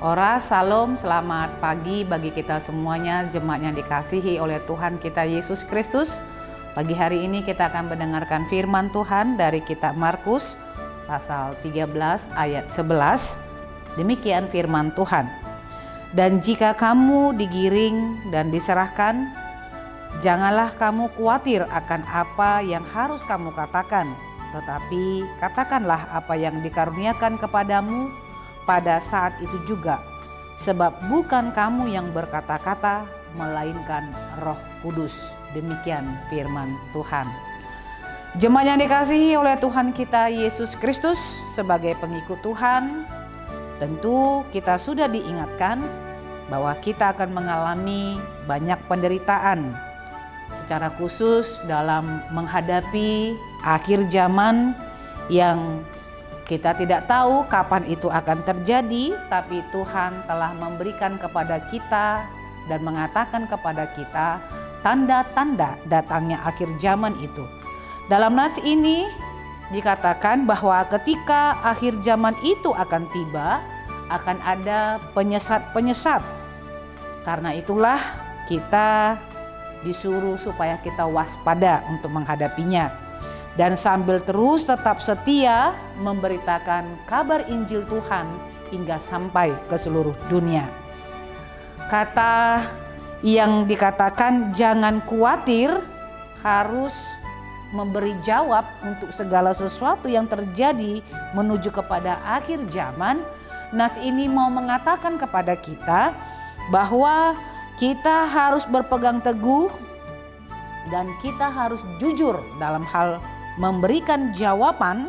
Ora, Salam, selamat pagi bagi kita semuanya, jemaat yang dikasihi oleh Tuhan kita Yesus Kristus. Pagi hari ini kita akan mendengarkan firman Tuhan dari kitab Markus pasal 13 ayat 11. Demikian firman Tuhan. Dan jika kamu digiring dan diserahkan, janganlah kamu khawatir akan apa yang harus kamu katakan, tetapi katakanlah apa yang dikaruniakan kepadamu pada saat itu juga, sebab bukan kamu yang berkata-kata, melainkan Roh Kudus. Demikian firman Tuhan. Jemaat yang dikasihi oleh Tuhan kita Yesus Kristus, sebagai pengikut Tuhan, tentu kita sudah diingatkan bahwa kita akan mengalami banyak penderitaan, secara khusus dalam menghadapi akhir zaman yang kita tidak tahu kapan itu akan terjadi, tapi Tuhan telah memberikan kepada kita dan mengatakan kepada kita tanda-tanda datangnya akhir zaman itu. Dalam nats ini dikatakan bahwa ketika akhir zaman itu akan tiba, akan ada penyesat-penyesat. Karena itulah kita disuruh supaya kita waspada untuk menghadapinya. Dan sambil terus tetap setia memberitakan kabar Injil Tuhan hingga sampai ke seluruh dunia. Kata yang dikatakan jangan khawatir harus memberi jawab untuk segala sesuatu yang terjadi menuju kepada akhir zaman. Nas ini mau mengatakan kepada kita bahwa kita harus berpegang teguh dan kita harus jujur dalam hal memberikan jawaban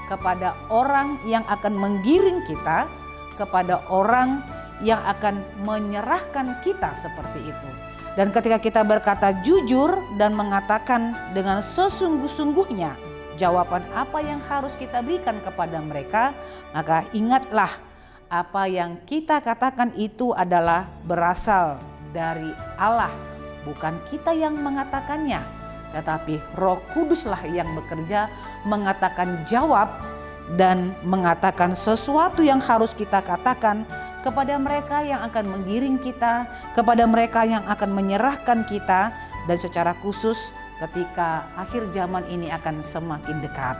kepada orang yang akan menggiring kita, kepada orang yang akan menyerahkan kita seperti itu. Dan ketika kita berkata jujur dan mengatakan dengan sesungguh-sungguhnya jawaban apa yang harus kita berikan kepada mereka, maka ingatlah apa yang kita katakan itu adalah berasal dari Allah, bukan kita yang mengatakannya. Tetapi Roh Kuduslah yang bekerja mengatakan jawab dan mengatakan sesuatu yang harus kita katakan kepada mereka yang akan menggiring kita, kepada mereka yang akan menyerahkan kita, dan secara khusus ketika akhir zaman ini akan semakin dekat.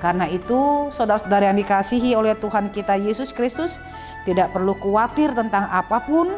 Karena itu saudara-saudara yang dikasihi oleh Tuhan kita Yesus Kristus, tidak perlu khawatir tentang apapun,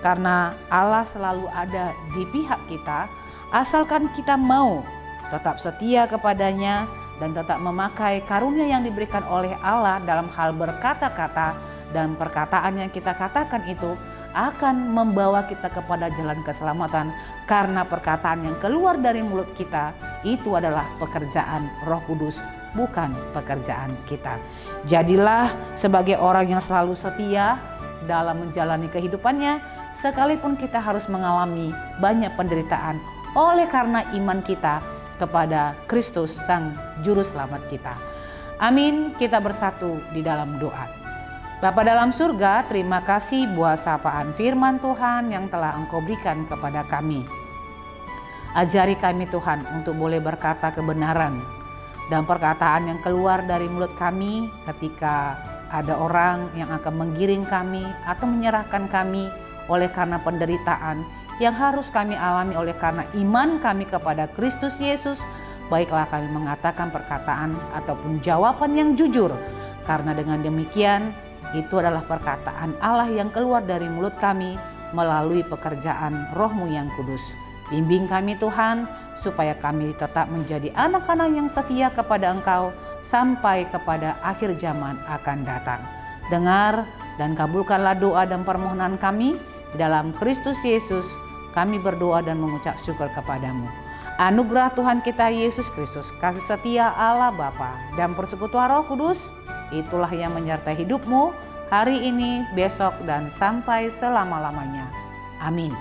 karena Allah selalu ada di pihak kita. Asalkan kita mau tetap setia kepadanya dan tetap memakai karunia yang diberikan oleh Allah dalam hal berkata-kata, dan perkataan yang kita katakan itu akan membawa kita kepada jalan keselamatan, karena perkataan yang keluar dari mulut kita itu adalah pekerjaan Roh Kudus, bukan pekerjaan kita. Jadilah sebagai orang yang selalu setia dalam menjalani kehidupannya, sekalipun kita harus mengalami banyak penderitaan oleh karena iman kita kepada Kristus Sang Juru Selamat kita. Amin. Kita bersatu di dalam doa. Bapa dalam surga, terima kasih buat sapaan firman Tuhan yang telah Engkau berikan kepada kami. Ajari kami Tuhan untuk boleh berkata kebenaran, dan perkataan yang keluar dari mulut kami ketika ada orang yang akan menggiring kami atau menyerahkan kami oleh karena penderitaan yang harus kami alami oleh karena iman kami kepada Kristus Yesus, baiklah kami mengatakan perkataan ataupun jawaban yang jujur, karena dengan demikian itu adalah perkataan Allah yang keluar dari mulut kami melalui pekerjaan Roh-Mu yang kudus. Bimbing kami Tuhan, supaya kami tetap menjadi anak-anak yang setia kepada Engkau sampai kepada akhir zaman akan datang. Dengar dan kabulkanlah doa dan permohonan kami. Dalam Kristus Yesus kami berdoa dan mengucap syukur kepadamu. Anugerah Tuhan kita Yesus Kristus, kasih setia Allah Bapa dan persekutuan Roh Kudus, itulah yang menyertai hidupmu hari ini, besok, dan sampai selama-lamanya. Amin.